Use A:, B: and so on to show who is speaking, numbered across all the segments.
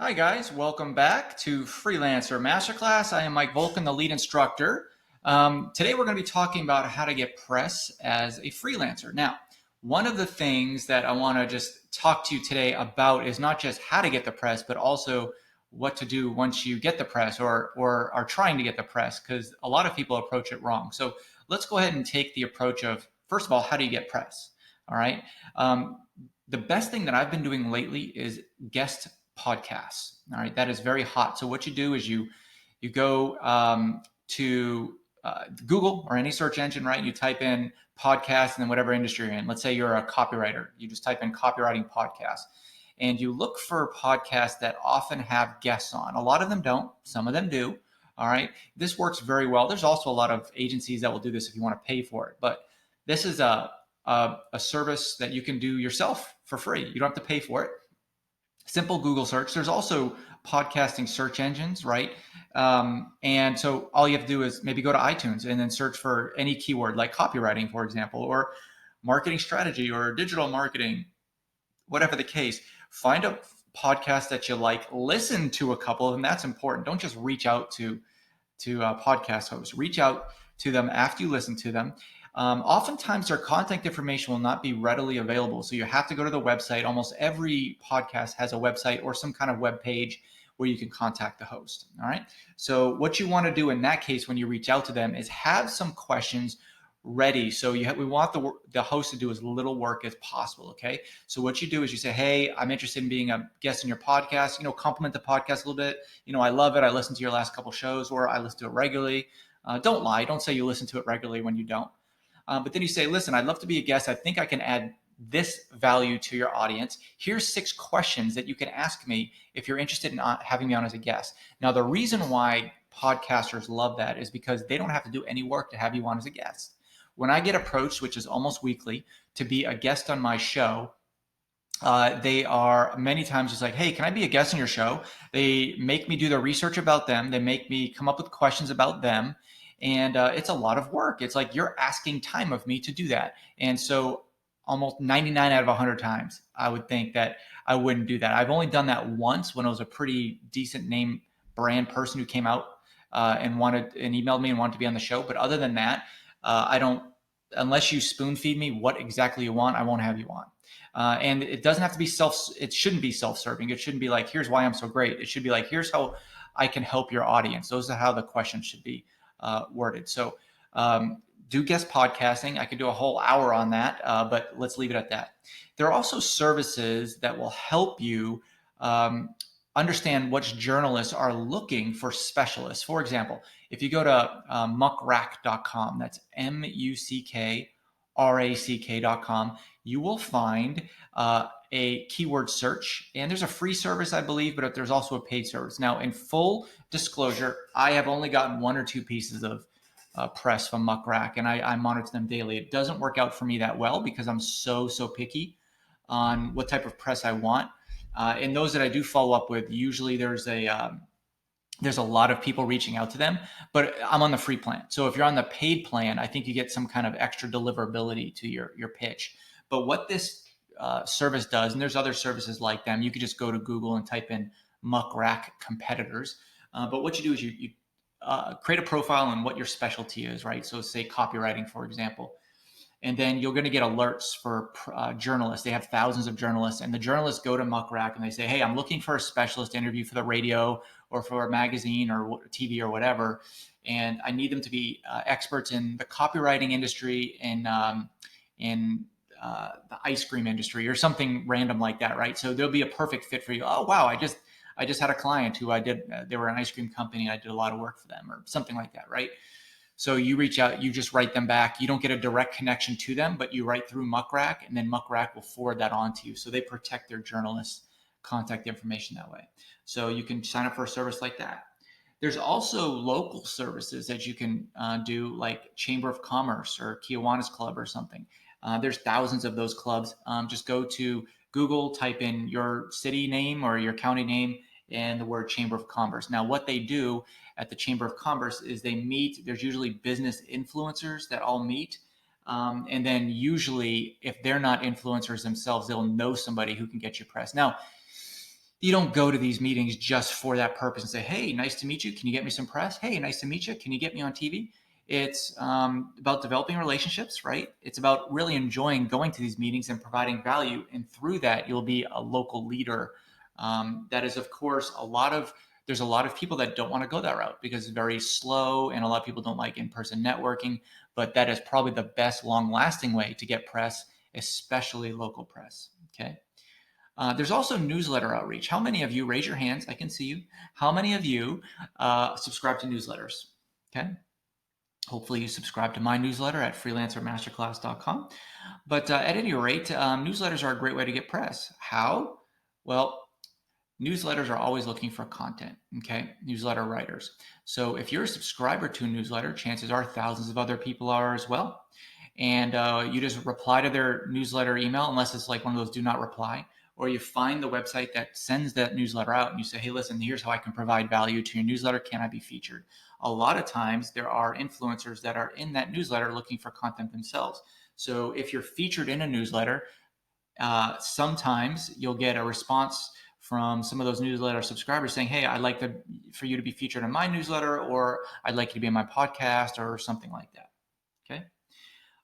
A: Hi guys, welcome back to Freelancer Masterclass. I am Mike Volkin, the lead instructor. Today we're going to be talking about how to get press as a freelancer. Now, one of the things that I want to just talk to you today about is not just how to get the press, but also what to do once you get the press or are trying to get the press, because a lot of people approach it wrong. So let's go ahead and take the approach of, first of all, how do you get press? All right. The best thing that I've been doing lately is guest podcasts. All right, that is very hot. So what you do is you go to Google or any search engine, right? You type in podcast and then whatever industry you're in. Let's say you're a copywriter. You just type in copywriting podcast, and you look for podcasts that often have guests on. A lot of them don't. Some of them do. All right, this works very well. There's also a lot of agencies that will do this if you want to pay for it, but this is a service that you can do yourself for free. You don't have to pay for it. Simple Google search. There's also podcasting search engines, right? And so all you have to do is maybe go to iTunes and then search for any keyword like copywriting, for example, or marketing strategy or digital marketing, whatever the case. Find a podcast that you like, listen to a couple of them. That's important. Don't just reach out to podcast hosts. Reach out to them after you listen to them. Oftentimes, their contact information will not be readily available. So you have to go to the website. Almost every podcast has a website or some kind of web page where you can contact the host. All right. So what you want to do in that case when you reach out to them is have some questions ready. So we want the host to do as little work as possible. Okay. So what you do is you say, hey, I'm interested in being a guest in your podcast, compliment the podcast a little bit. I love it. I listened to your last couple shows, or I listen to it regularly. Don't lie. Don't say you listen to it regularly when you don't. But then you say, listen, I'd love to be a guest. I think I can add this value to your audience. Here's 6 questions that you can ask me if you're interested in having me on as a guest. Now, the reason why podcasters love that is because they don't have to do any work to have you on as a guest. When I get approached, which is almost weekly, to be a guest on my show, they are many times just like, hey, can I be a guest on your show? They make me do the research about them. They make me come up with questions about them. And it's a lot of work. It's like you're asking time of me to do that. And so almost 99 out of 100 times, I would think that I wouldn't do that. I've only done that once when I was a pretty decent name brand person who came out and emailed me and wanted to be on the show. But other than that, I don't, unless you spoon feed me what exactly you want, I won't have you on. And it doesn't have to be it shouldn't be self-serving. It shouldn't be like, here's why I'm so great. It should be like, here's how I can help your audience. Those are how the questions should be worded. So do guest podcasting. I could do a whole hour on that, but let's leave it at that. There are also services that will help you understand which journalists are looking for specialists. For example, if you go to muckrack.com, that's muckrack.com, you will find a keyword search, and there's a free service, I believe, but there's also a paid service. Now, in full disclosure, I have only gotten 1 or 2 pieces of press from Muckrack, and I monitor them daily. It doesn't work out for me that well because I'm so picky on what type of press I want. And those that I do follow up with, usually there's a lot of people reaching out to them, but I'm on the free plan. So if you're on the paid plan, I think you get some kind of extra deliverability to your pitch. But what this service does, and there's other services like them, you could just go to Google and type in Muckrack competitors. But what you do is you create a profile on what your specialty is, right? So say copywriting, for example. And then you're going to get alerts for journalists. They have thousands of journalists, and the journalists go to Muckrack and they say, hey, I'm looking for a specialist interview for the radio or for a magazine or TV or whatever. And I need them to be experts in the copywriting industry and in the ice cream industry or something random like that, right? So they'll be a perfect fit for you. Oh, wow, I just had a client who they were an ice cream company and I did a lot of work for them or something like that, right? So you reach out, you just write them back. You don't get a direct connection to them, but you write through Muckrack, and then Muckrack will forward that on to you. So they protect their journalists' contact information that way. So you can sign up for a service like that. There's also local services that you can do, like Chamber of Commerce or Kiwanis Club or something. There's thousands of those clubs. Just go to Google, type in your city name or your county name and the word Chamber of Commerce. Now, what they do at the Chamber of Commerce is they meet. There's usually business influencers that all meet. And then usually, if they're not influencers themselves, they'll know somebody who can get you press. Now, you don't go to these meetings just for that purpose and say, hey, nice to meet you. Can you get me some press? Hey, nice to meet you. Can you get me on TV? It's about developing relationships, right? It's about really enjoying going to these meetings and providing value. And through that, you'll be a local leader. That is, of course, there's a lot of people that don't want to go that route because it's very slow and a lot of people don't like in-person networking, but that is probably the best long-lasting way to get press, especially local press, okay? There's also newsletter outreach. How many of you, raise your hands, I can see you. How many of you subscribe to newsletters? Okay. Hopefully you subscribe to my newsletter at freelancermasterclass.com. But at any rate, newsletters are a great way to get press. How? Well, newsletters are always looking for content, okay? Newsletter writers. So if you're a subscriber to a newsletter, chances are thousands of other people are as well. And you just reply to their newsletter email, unless it's like one of those do not reply, or you find the website that sends that newsletter out and you say, hey, listen, here's how I can provide value to your newsletter. Can I be featured? A lot of times there are influencers that are in that newsletter looking for content themselves. So if you're featured in a newsletter, sometimes you'll get a response from some of those newsletter subscribers saying, hey, I'd like for you to be featured in my newsletter, or I'd like you to be in my podcast, or something like that. Okay.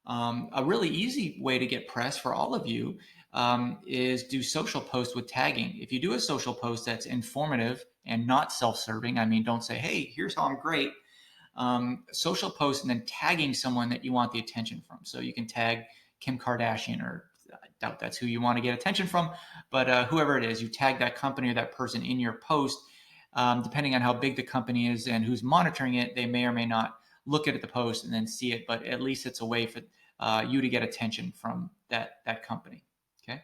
A: A really easy way to get press for all of you is do social posts with tagging. If you do a social post that's informative and not self-serving, I mean, don't say, hey, here's how I'm great. Social posts and then tagging someone that you want the attention from. So you can tag Kim Kardashian, or I doubt that's who you want to get attention from, but whoever it is, you tag that company or that person in your post. Depending on how big the company is and who's monitoring it, they may or may not look at the post and then see it, but at least it's a way for you to get attention from that company. Okay.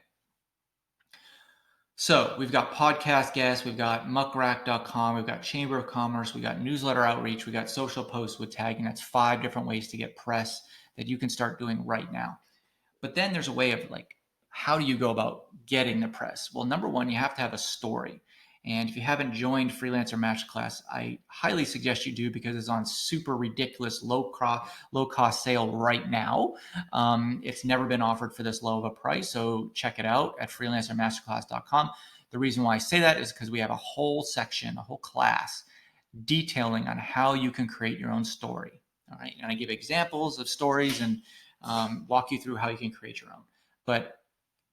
A: So we've got podcast guests, we've got muckrack.com, we've got Chamber of Commerce, we've got newsletter outreach, we've got social posts with tagging. That's 5 different ways to get press that you can start doing right now. But then there's a way of like, how do you go about getting the press? Well, number one, you have to have a story. And if you haven't joined Freelancer Masterclass, I highly suggest you do, because it's on super ridiculous low cost sale right now. It's never been offered for this low of a price. So check it out at freelancermasterclass.com. The reason why I say that is because we have a whole section, a whole class detailing on how you can create your own story. All right. And I give examples of stories and walk you through how you can create your own. But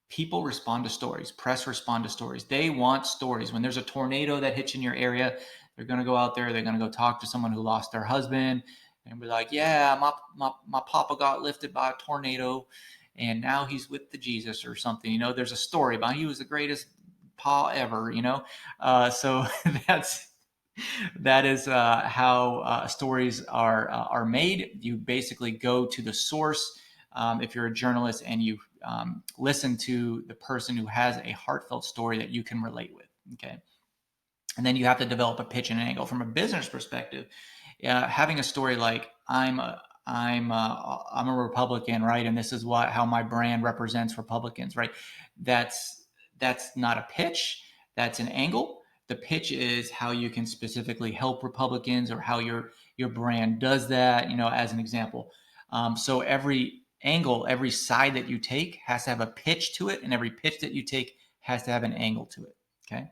A: people respond to stories. Press respond to stories. They want stories. When there's a tornado that hits in your area, they're going to go out there. They're going to go talk to someone who lost their husband and be like, yeah, my papa got lifted by a tornado and now he's with the Jesus or something. You know, there's a story about he was the greatest pa ever, you know. So that is how stories are made. You basically go to the source. If you're a journalist, and you listen to the person who has a heartfelt story that you can relate with. Okay. And then you have to develop a pitch and an angle from a business perspective. Having a story like I'm a Republican, right? And this is how my brand represents Republicans, right? That's not a pitch. That's an angle. The pitch is how you can specifically help Republicans, or how your brand does that, you know, as an example. So every angle, every side that you take has to have a pitch to it, and every pitch that you take has to have an angle to it. Okay.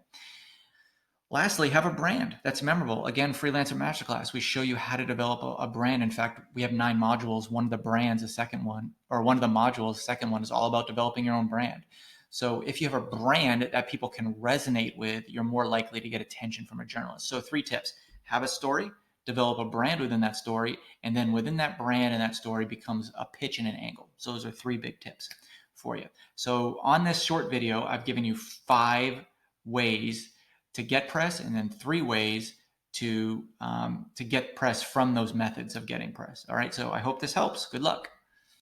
A: Lastly, have a brand that's memorable. Again, Freelancer Masterclass, we show you how to develop a brand. In fact, we have 9 modules. One of the brands, the second one, or one of the modules, the second one, is all about developing your own brand. So if you have a brand that people can resonate with, you're more likely to get attention from a journalist. So 3 tips: have a story, develop a brand within that story, and then within that brand and that story becomes a pitch and an angle. So those are 3 big tips for you. So on this short video, I've given you 5 ways to get press, and then 3 ways to get press from those methods of getting press. All right. So I hope this helps. Good luck.